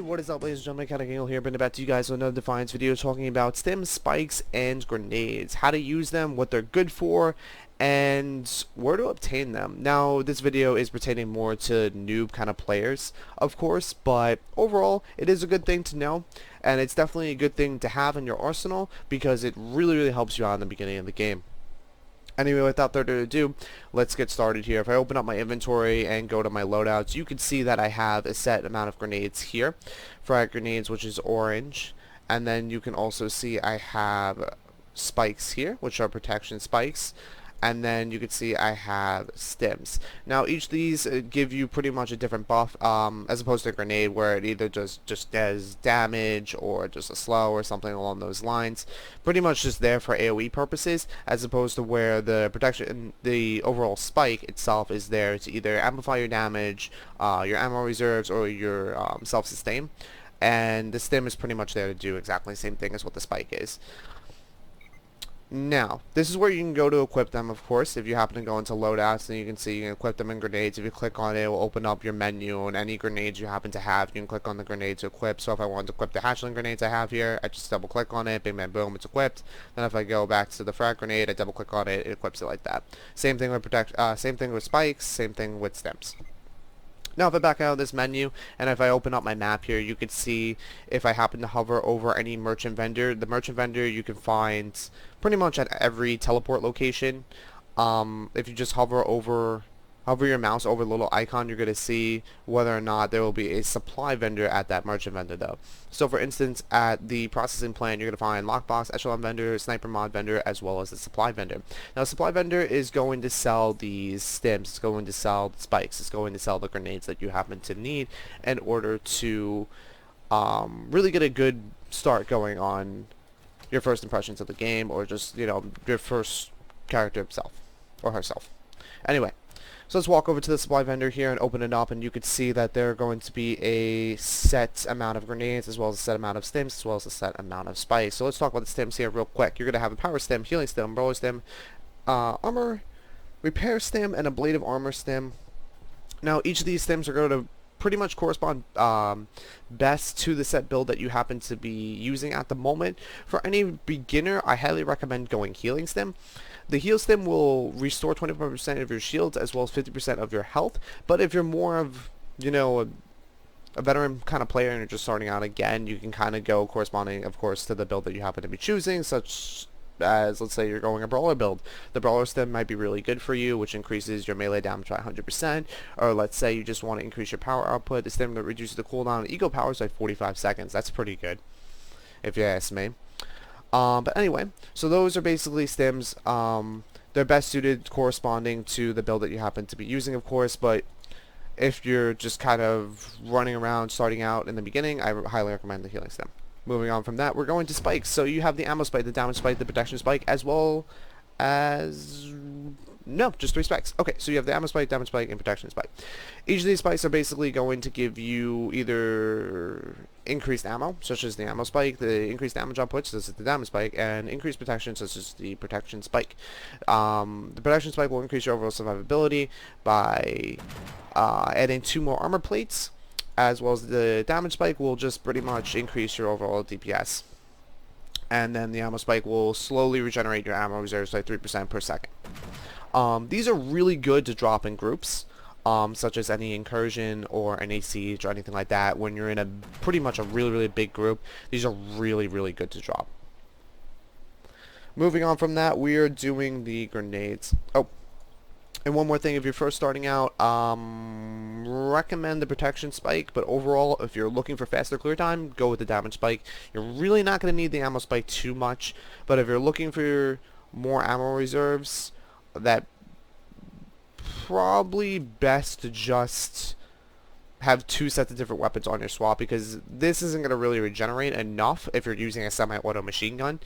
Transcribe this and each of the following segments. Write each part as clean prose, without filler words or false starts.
What is up, ladies and gentlemen? Kinda Gangle here, bringing it back to you guys with another Defiance video talking about stems, spikes, and grenades. How to use them, what they're good for, and where to obtain them. Now, this video is pertaining more to noob kind of players, of course, but overall, it is a good thing to know, and it's definitely a good thing to have in your arsenal because it really helps you out in the beginning of the game. Anyway, without further ado, let's get started here. If I open up my inventory and go to my loadouts, you can see that I have a set amount of grenades here. Frag grenades, which is orange. And then you can also see I have spikes here, which are protection spikes. And then you can see I have stems. Now each of these give you pretty much a different buff, as opposed to a grenade where it either just does damage or just a slow or something along those lines. Pretty much just there for AoE purposes, as opposed to where the protection, the overall spike itself is there to either amplify your damage, your ammo reserves, or your self-sustain. And the stem is pretty much there to do exactly the same thing as what the spike is. Now, this is where you can go to equip them, of course. If you happen to go into loadouts, then you can see you can equip them in grenades. If you click on it, it will open up your menu, and any grenades you happen to have, you can click on the grenade to equip. So if I want to equip the hatchling grenades I have here, I just double click on it, bing bang boom, it's equipped. Then if I go back to the frag grenade, I double click on it, it equips it like that. Same thing with same thing with spikes, same thing with stems. Now if I back out of this menu and if I open up my map here, you can see if I happen to hover over any merchant vendor, the merchant vendor you can find pretty much at every teleport location. If you just hover your mouse over the little icon, you're going to see whether or not there will be a supply vendor at that merchant vendor though. So for instance, at the processing plant, you're going to find lockbox, echelon vendor, sniper mod vendor, as well as the supply vendor. Now the supply vendor is going to sell these stems, it's going to sell the spikes, it's going to sell the grenades that you happen to need in order to really get a good start going on your first impressions of the game, or just, you know, your first character himself or herself. Anyway, so let's walk over to the supply vendor here and open it up, and you can see that there are going to be a set amount of grenades, as well as a set amount of stems, as well as a set amount of spikes. So let's talk about the stems here real quick. You're going to have a power stem, healing stem, brawler stem, armor repair stem, and ablative armor stem. Now each of these stems are going to pretty much correspond best to the set build that you happen to be using at the moment. For any beginner, I highly recommend going healing stem. The heal stem will restore 25% of your shields as well as 50% of your health, but if you're more of, you know, a veteran kind of player and you're just starting out again, you can kind of go corresponding, of course, to the build that you happen to be choosing, such as, let's say you're going a brawler build. The brawler stem might be really good for you, which increases your melee damage by 100%, or let's say you just want to increase your power output, the stem that reduces the cooldown of ego powers by 45 seconds. That's pretty good, if you ask me. But anyway, so those are basically stems. They're best suited corresponding to the build that you happen to be using, of course, but if you're just kind of running around starting out in the beginning, I highly recommend the healing stem. Moving on from that, we're going to spikes. So you have the ammo spike, the damage spike, the protection spike, as well as... no, just 3 spikes. Okay, so you have the ammo spike, damage spike, and protection spike. Each of these spikes are basically going to give you either increased ammo, such as the ammo spike, the increased damage output, such as the damage spike, and increased protection, such as the protection spike. The protection spike will increase your overall survivability by adding 2 more armor plates, as well as the damage spike will just pretty much increase your overall DPS. And then the ammo spike will slowly regenerate your ammo reserves by 3% per second. These are really good to drop in groups, such as any incursion or any siege or anything like that. When you're in a pretty much a really big group, these are really good to drop. Moving on from that, we are doing the grenades. Oh, and one more thing, if you're first starting out, recommend the protection spike, but overall, if you're looking for faster clear time, go with the damage spike. You're really not going to need the ammo spike too much, but if you're looking for more ammo reserves, that probably best to just have 2 sets of different weapons on your swap, because this isn't going to really regenerate enough if you're using a semi-auto machine gun,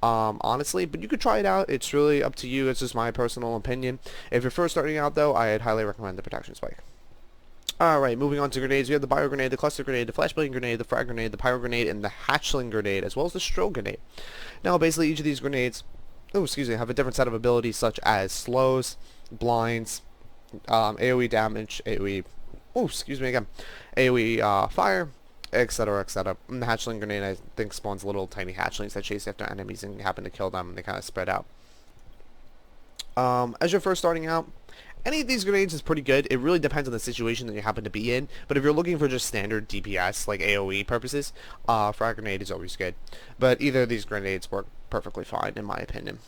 honestly, but you could try it out. It's really up to you. It's just my personal opinion. If you're first starting out though, I'd highly recommend the protection spike. Alright, moving on to grenades. We have the bio grenade, the cluster grenade, the flashbang grenade, the frag grenade, the pyro grenade, and the hatchling grenade, as well as the strobe grenade. Now basically each of these grenades have a different set of abilities, such as slows, blinds, AoE damage, AoE AoE fire, etc., etc. And the hatchling grenade, I think, spawns little tiny hatchlings that chase after enemies and you happen to kill them, and they kind of spread out. As you're first starting out, any of these grenades is pretty good. It really depends on the situation that you happen to be in. But if you're looking for just standard DPS, like AoE purposes, frag grenade is always good. But either of these grenades work perfectly fine, in my opinion.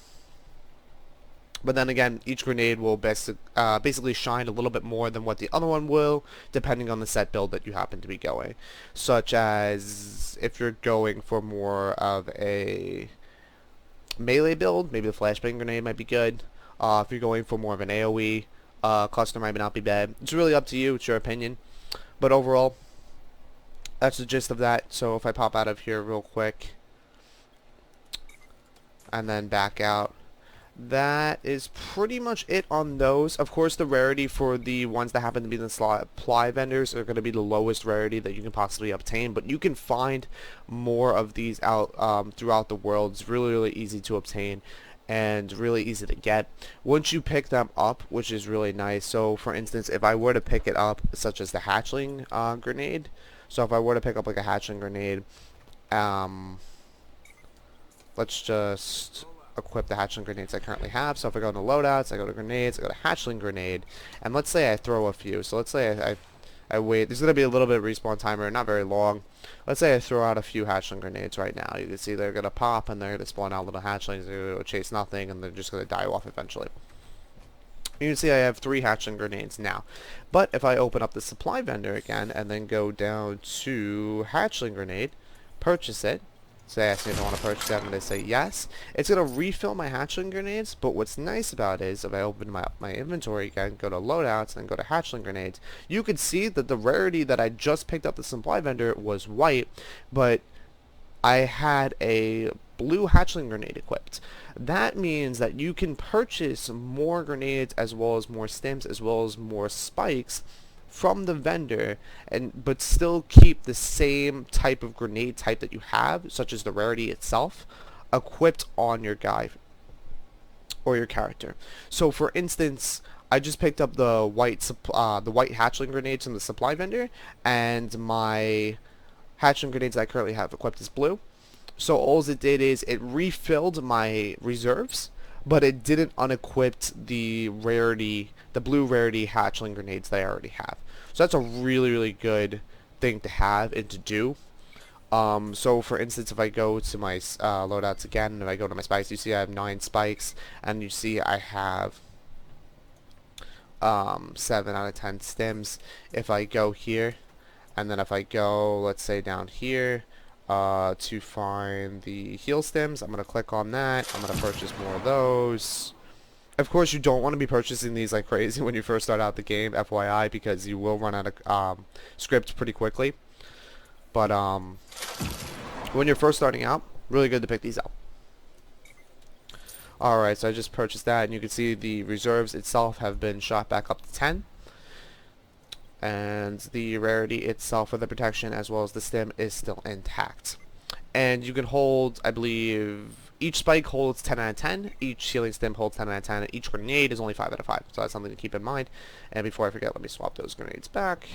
But then again, each grenade will basically shine a little bit more than what the other one will, depending on the set build that you happen to be going. Such as if you're going for more of a melee build, maybe the flashbang grenade might be good. If you're going for more of an AoE, cluster might not be bad. It's really up to you. It's your opinion. But overall, that's the gist of that. So if I pop out of here real quick and then back out, that is pretty much it on those. Of course, the rarity for the ones that happen to be the supply vendors are going to be the lowest rarity that you can possibly obtain, but you can find more of these out throughout the world. It's really, really easy to obtain and really easy to get once you pick them up, which is really nice. So for instance, if I were to pick it up, such as the hatchling grenade, so if I were to pick up like a hatchling grenade, let's just equip the hatchling grenades I currently have. So if I go into loadouts, I go to grenades, I go to hatchling grenade, and let's say I throw a few. So let's say I wait. There's going to be a little bit of respawn timer, not very long. Let's say I throw out a few hatchling grenades right now. You can see they're going to pop and they're going to spawn out little hatchlings. They're going to chase nothing and they're just going to die off eventually. You can see I have 3 hatchling grenades now. But if I open up the supply vendor again and then go down to hatchling grenade, purchase it, so they ask me if I want to purchase that, and they say yes. It's going to refill my hatchling grenades, but what's nice about it is if I open my inventory again, go to loadouts, and go to hatchling grenades, you could see that the rarity that I just picked up the supply vendor was white, but I had a blue hatchling grenade equipped. That means that you can purchase more grenades as well as more stems as well as more spikes from the vendor, but still keep the same type of grenade type that you have, such as the rarity itself, equipped on your guy or your character. So for instance, I just picked up the white hatchling grenades from the supply vendor, and my hatchling grenades that I currently have equipped is blue. So all it did is it refilled my reserves, but it didn't unequip the rarity, the blue rarity hatchling grenades that I already have. So that's a really, really good thing to have and to do. So for instance, if I go to my loadouts again, if I go to my spikes, you see I have 9 spikes, and you see I have 7 out of 10 stems. If I go here, and then if I go, let's say down here, to find the heal stems, I'm going to click on that. I'm going to purchase more of those. Of course, you don't want to be purchasing these like crazy when you first start out the game, FYI, because you will run out of script pretty quickly. But when you're first starting out, really good to pick these up. Alright, so I just purchased that, and you can see the reserves itself have been shot back up to 10. And the rarity itself for the protection as well as the stem is still intact. And you can hold, I believe, each spike holds 10 out of 10, each healing stem holds 10 out of 10, and each grenade is only 5 out of 5. So that's something to keep in mind. And before I forget, let me swap those grenades back.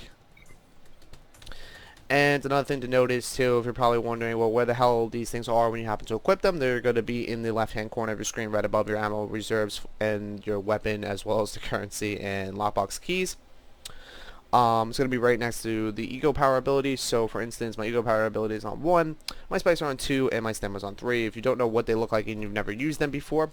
And another thing to notice too, if you're probably wondering, well, where the hell these things are when you happen to equip them, they're going to be in the left-hand corner of your screen right above your ammo reserves and your weapon, as well as the currency and lockbox keys. It's going to be right next to the ego power ability. So for instance, my ego power ability is on 1, my spikes are on 2, and my stem is on 3. If you don't know what they look like and you've never used them before,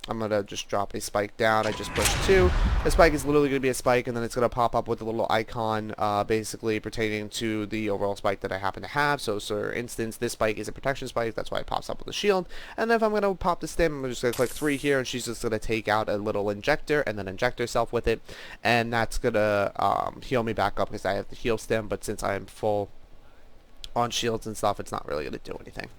I'm going to just drop a spike down. I just pushed 2. The spike is literally going to be a spike, and then it's going to pop up with a little icon basically pertaining to the overall spike that I happen to have. So for instance, this spike is a protection spike. That's why it pops up with a shield. And then if I'm going to pop the stem, I'm just going to click 3 here, and she's just going to take out a little injector and then inject herself with it. And that's going to heal me back up because I have the heal stem. But since I am full on shields and stuff, it's not really going to do anything.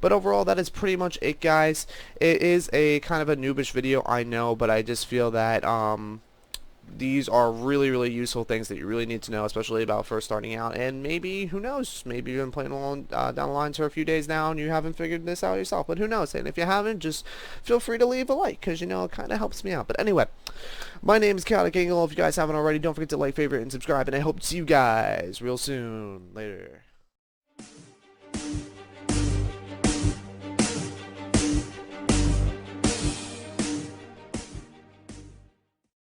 But overall, that is pretty much it, guys. It is a kind of a noobish video, I know, but I just feel that these are really, really useful things that you really need to know, especially about first starting out. And maybe, who knows, maybe you've been playing along down the line for a few days now and you haven't figured this out yourself. But who knows? And if you haven't, just feel free to leave a like, because, it kind of helps me out. But anyway, my name is Chaotic Angle. If you guys haven't already, don't forget to like, favorite, and subscribe. And I hope to see you guys real soon. Later.